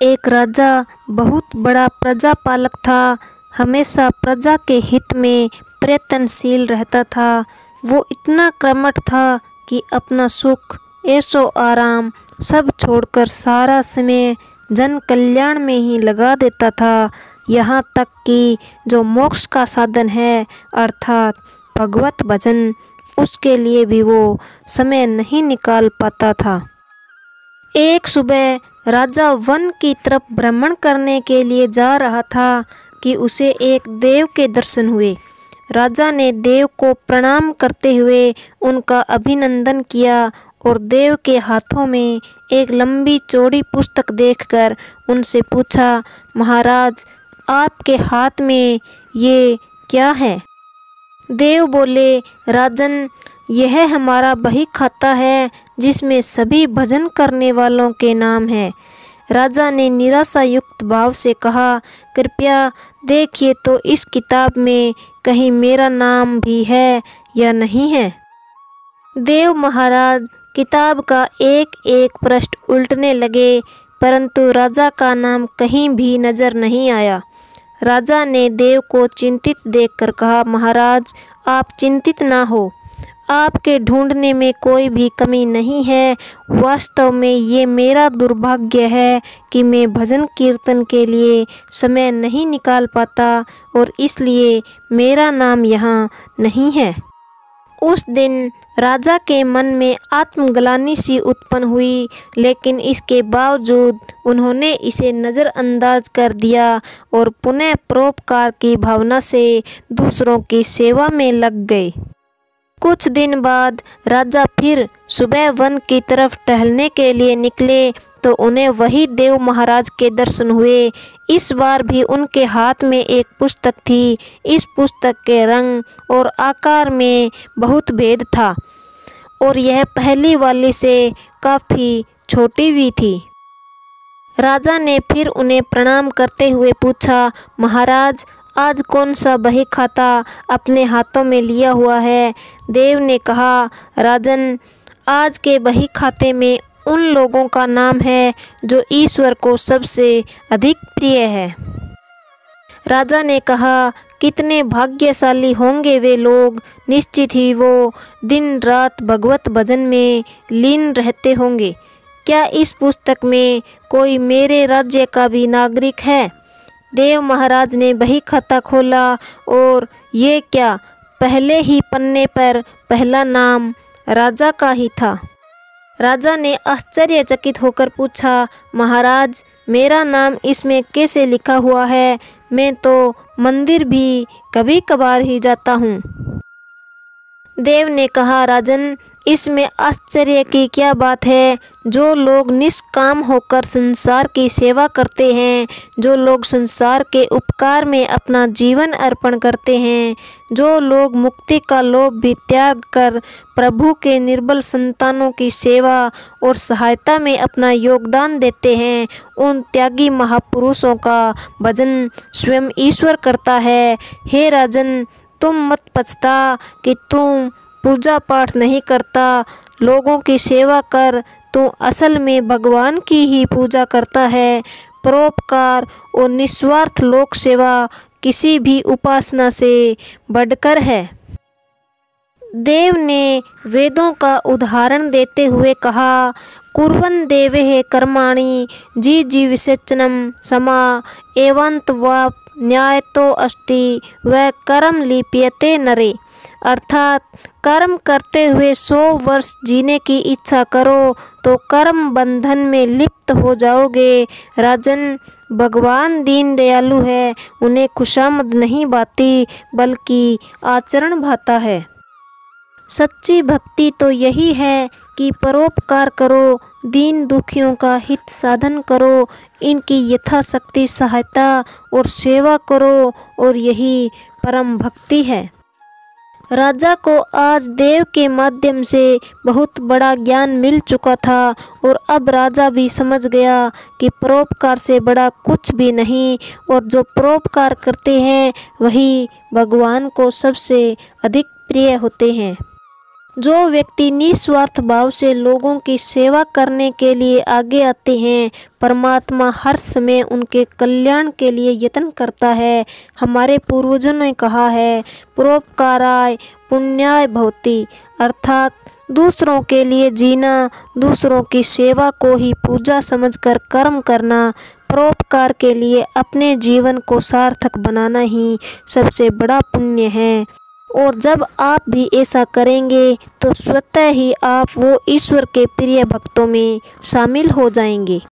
एक राजा बहुत बड़ा प्रजापालक था। हमेशा प्रजा के हित में प्रयत्नशील रहता था। वो इतना कर्मठ था कि अपना सुख, ऐशो आराम सब छोड़कर सारा समय जन कल्याण में ही लगा देता था। यहाँ तक कि जो मोक्ष का साधन है अर्थात भगवत भजन, उसके लिए भी वो समय नहीं निकाल पाता था। एक सुबह राजा वन की तरफ भ्रमण करने के लिए जा रहा था कि उसे एक देव के दर्शन हुए। राजा ने देव को प्रणाम करते हुए उनका अभिनंदन किया और देव के हाथों में एक लंबी चौड़ी पुस्तक देखकर उनसे पूछा, महाराज, आपके हाथ में ये क्या है? देव बोले, राजन, यह हमारा बही खाता है जिसमें सभी भजन करने वालों के नाम हैं। राजा ने निराशा युक्त भाव से कहा, कृपया देखिए तो इस किताब में कहीं मेरा नाम भी है या नहीं है। देव महाराज किताब का एक एक पृष्ठ उल्टने लगे, परंतु राजा का नाम कहीं भी नजर नहीं आया। राजा ने देव को चिंतित देखकर कहा, महाराज, आप चिंतित ना हो, आपके ढूंढने में कोई भी कमी नहीं है। वास्तव में ये मेरा दुर्भाग्य है कि मैं भजन कीर्तन के लिए समय नहीं निकाल पाता और इसलिए मेरा नाम यहाँ नहीं है। उस दिन राजा के मन में आत्मग्लानि सी उत्पन्न हुई, लेकिन इसके बावजूद उन्होंने इसे नज़रअंदाज कर दिया और पुनः परोपकार की भावना से दूसरों की सेवा में लग गए। कुछ दिन बाद राजा फिर सुबह वन की तरफ टहलने के लिए निकले तो उन्हें वही देव महाराज के दर्शन हुए। इस बार भी उनके हाथ में एक पुस्तक थी। इस पुस्तक के रंग और आकार में बहुत भेद था और यह पहली वाली से काफ़ी छोटी भी थी। राजा ने फिर उन्हें प्रणाम करते हुए पूछा, महाराज, आज कौन सा बही खाता अपने हाथों में लिया हुआ है? देव ने कहा, राजन, आज के बही खाते में उन लोगों का नाम है जो ईश्वर को सबसे अधिक प्रिय है। राजा ने कहा, कितने भाग्यशाली होंगे वे लोग, निश्चित ही वो दिन रात भगवत भजन में लीन रहते होंगे। क्या इस पुस्तक में कोई मेरे राज्य का भी नागरिक है? देव महाराज ने बही खाता खोला और ये क्या, पहले ही पन्ने पर पहला नाम राजा का ही था। राजा ने आश्चर्यचकित होकर पूछा, महाराज, मेरा नाम इसमें कैसे लिखा हुआ है? मैं तो मंदिर भी कभी कभार ही जाता हूँ। देव ने कहा, राजन, इसमें आश्चर्य की क्या बात है? जो लोग निष्काम होकर संसार की सेवा करते हैं, जो लोग संसार के उपकार में अपना जीवन अर्पण करते हैं, जो लोग मुक्ति का लोभ भी त्याग कर प्रभु के निर्बल संतानों की सेवा और सहायता में अपना योगदान देते हैं, उन त्यागी महापुरुषों का भजन स्वयं ईश्वर करता है। हे राजन, तुम मत पछता कि तुम पूजा पाठ नहीं करता, लोगों की सेवा कर, तू असल में भगवान की ही पूजा करता है। परोपकार और निस्वार्थ लोक सेवा किसी भी उपासना से बढ़कर है। देव ने वेदों का उदाहरण देते हुए कहा, कुर्वन् देवेः कर्माणि जिजीविषेचनं समा एवंत वा न्यायतो अस्ति वह कर्म लिप्यते नरे। अर्थात कर्म करते हुए 100 वर्ष जीने की इच्छा करो तो कर्म बंधन में लिप्त हो जाओगे। राजन, भगवान दीन दयालु है, उन्हें खुशामद नहीं भाती बल्कि आचरण भाता है। सच्ची भक्ति तो यही है कि परोपकार करो, दीन दुखियों का हित साधन करो, इनकी यथाशक्ति सहायता और सेवा करो, और यही परम भक्ति है। राजा को आज देव के माध्यम से बहुत बड़ा ज्ञान मिल चुका था और अब राजा भी समझ गया कि परोपकार से बड़ा कुछ भी नहीं, और जो परोपकार करते हैं वही भगवान को सबसे अधिक प्रिय होते हैं। जो व्यक्ति निस्वार्थ भाव से लोगों की सेवा करने के लिए आगे आते हैं, परमात्मा हर समय उनके कल्याण के लिए यत्न करता है। हमारे पूर्वजों ने कहा है, परोपकाराय पुण्याय भवति, अर्थात दूसरों के लिए जीना, दूसरों की सेवा को ही पूजा समझकर कर्म करना, परोपकार के लिए अपने जीवन को सार्थक बनाना ही सबसे बड़ा पुण्य है। और जब आप भी ऐसा करेंगे तो स्वतः ही आप वो ईश्वर के प्रिय भक्तों में शामिल हो जाएंगे।